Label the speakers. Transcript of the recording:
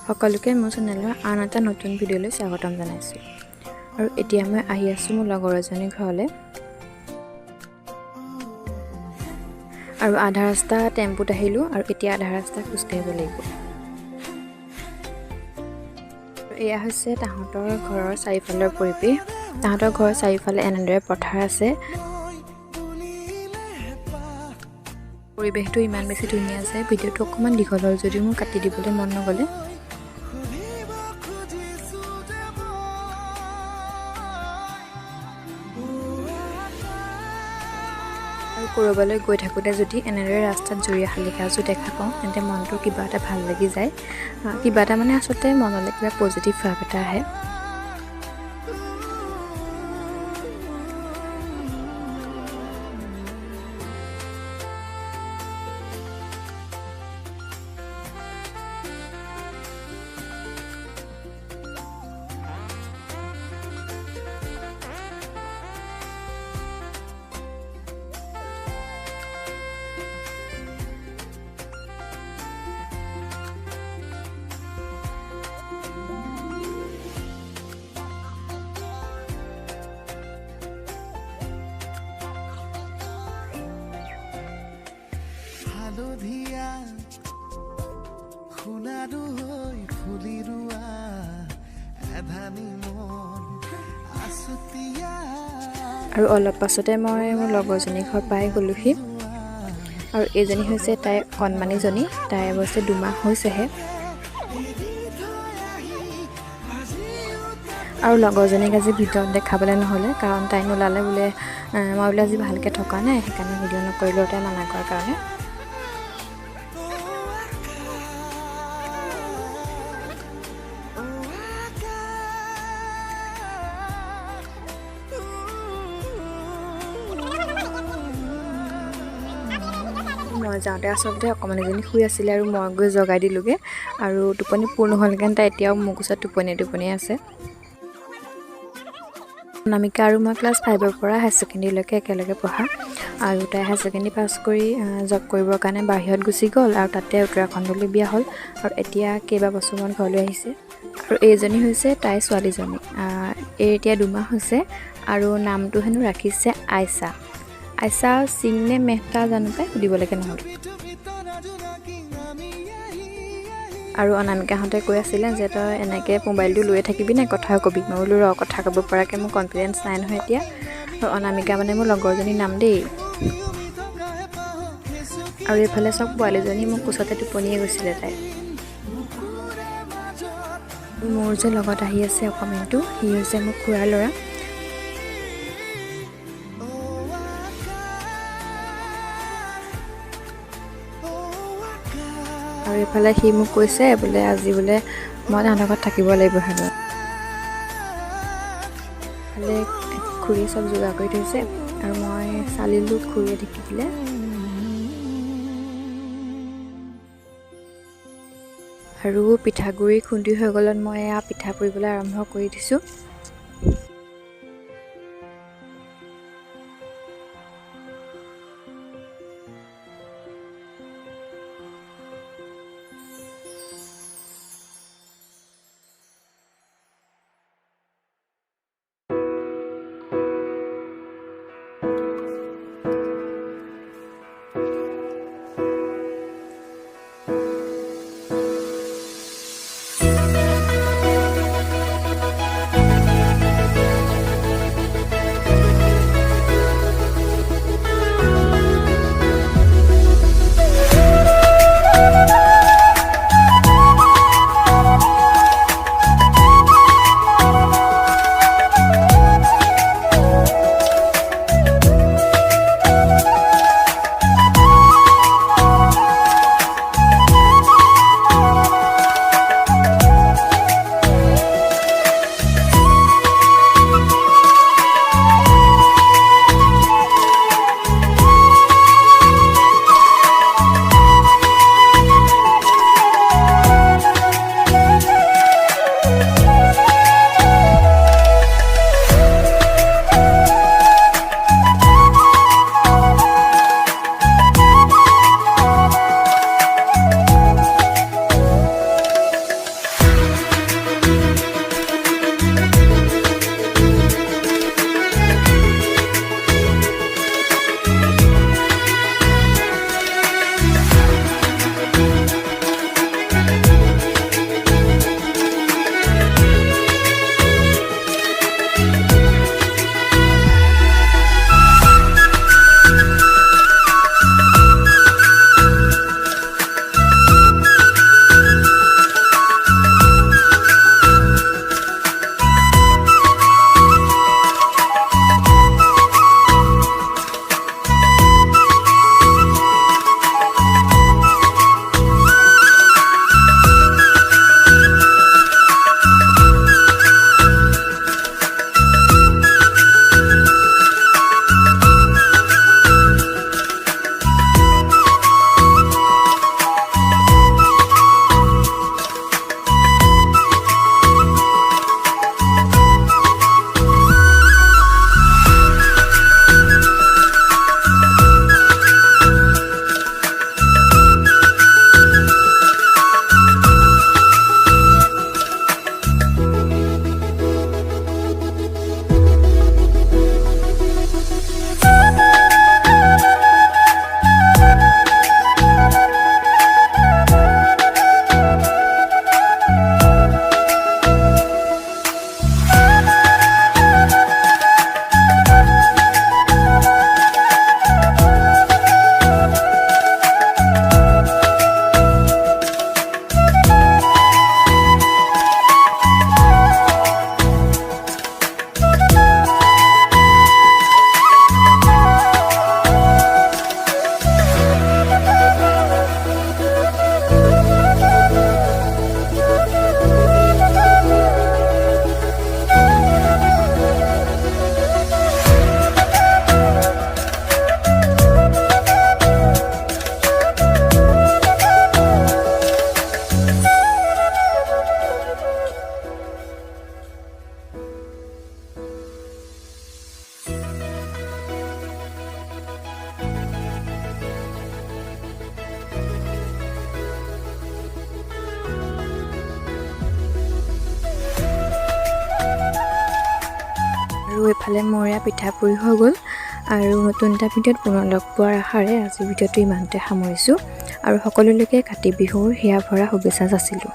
Speaker 1: সকলোকে মোৰ চেনেলৰ আন এটা নতুন ভিডিঅ'লৈ স্বাগতম জনাইছোঁ। আৰু এতিয়া মই আহি আছোঁ মোৰ লগৰ এজনীৰ ঘৰলৈ। আৰু আধা ৰাস্তা টেম্পুত আহিলোঁ আৰু এতিয়া আধা ৰাস্তা খোজকাঢ়িব লাগিব। এয়া হৈছে তাহাঁতৰ ঘৰৰ চাৰিওফালৰ পৰিৱেশ। তাহাঁতৰ ঘৰৰ চাৰিওফালে এনেদৰে পথাৰ আছে। পৰিৱেশটো ইমান বেছি ধুনীয়া যে ভিডিঅ'টো অকণমান দীঘল হ'ল যদিও মোৰ কাটি দিবলৈ মন নগ'লে। আৰু ক'ৰবালৈ গৈ থাকোঁতে যদি এনেদৰে ৰাস্তাত জুৰীয়া শালিকাযোৰ দেখা পাওঁ তেন্তে মনটো কিবা এটা ভাল লাগি যায়। কিবা এটা মানে আচলতে মনলৈ কিবা পজিটিভ ভাৱ এটা আহে। আৰু অলপ পাছতে মই মোৰ লগৰজনীৰ ঘৰ পাই গ'লোহি। আৰু এইজনী হৈছে তাইৰ কণমানিজনী, তাই অৱশ্যে 2 মাহ হৈছেহে। আৰু লগৰজনীক আজি ভিডিঅ'ত দেখাবলৈ নহ'লে, কাৰণ তাই নোলালে বোলে মই বোলে আজি ভালকৈ থকা নাই, সেইকাৰণে ভিডিঅ' নকৰিলোঁ তাই মানা কৰাৰ কাৰণে। মই যাওঁতে আচলতে অকণমানিজনী শুই আছিলে আৰু মই গৈ জগাই দিলোঁগৈ। আৰু টোপনি পূৰ নহ'লগৈ, তাই এতিয়াও মোৰ কোচত টোপনি আছে। অনামিকা আৰু মই ক্লাছ 5ৰ পৰা হায়াৰ ছেকেণ্ডেৰীলৈকে একেলগে পঢ়া। আৰু তাই হায়াৰ ছেকেণ্ডেৰী পাছ কৰি জব কৰিবৰ কাৰণে বাহিৰত গুচি গ'ল আৰু তাতে উত্তৰাখণ্ডলৈ বিয়া হ'ল। আৰু এতিয়া কেইবাবছৰমান ঘৰলৈ আহিছে। আৰু এইজনী হৈছে তাইৰ ছোৱালীজনী। এতিয়া 2 মাহ হৈছে আৰু নামটো হেনো ৰাখিছে আইছা। আইছা সিং নে মেহতা জানো পাই, সুধিবলৈকে নহ'ল। আৰু অনামিকাহঁতে কৈ আছিলে যে তই এনেকৈ মোবাইলটো লৈয়ে থাকিবি নে কথাও কবি। মই বোলো ৰ, কথা ক'ব পৰাকৈ মোৰ কনফিডেঞ্চ নাই নহয় এতিয়া। আৰু অনামিকা মানে মোৰ লগৰজনীৰ নাম দেই। আৰু এইফালে চব পোৱালীজনী মোৰ কোচতে টোপনিয়ে গৈছিলে তাই। মোৰ যে লগত আহি আছে অকণমানিটো, সি হৈছে মোৰ খুৰাৰ ল'ৰা। আৰু এইফালে সি মোক কৈছে বোলে আজি বোলে মই তাহাঁতৰ ঘৰত থাকিব লাগিব হেনো। এইফালে খুৰী চব যোগাৰ কৰি থৈছে আৰু মই চালিলোঁ খুৰীয়ে ঢেকি দিলে। আৰু পিঠাগুড়ি খুন্দি হৈ গ'লত মই এয়া পিঠা পুৰিবলৈ আৰম্ভ কৰি দিছোঁ। এইফালে মৰিয়া পিঠাপুৰি হৈ গ'ল। আৰু নতুন এটা ভিডিঅ'ত পুনৰ লগ পোৱাৰ আশাৰে আজিৰ ভিডিঅ'টো ইমানতে সামৰিছোঁ। আৰু সকলোলৈকে কাতি বিহুৰ হিয়া ভৰা শুভেচ্ছা যাচিলোঁ।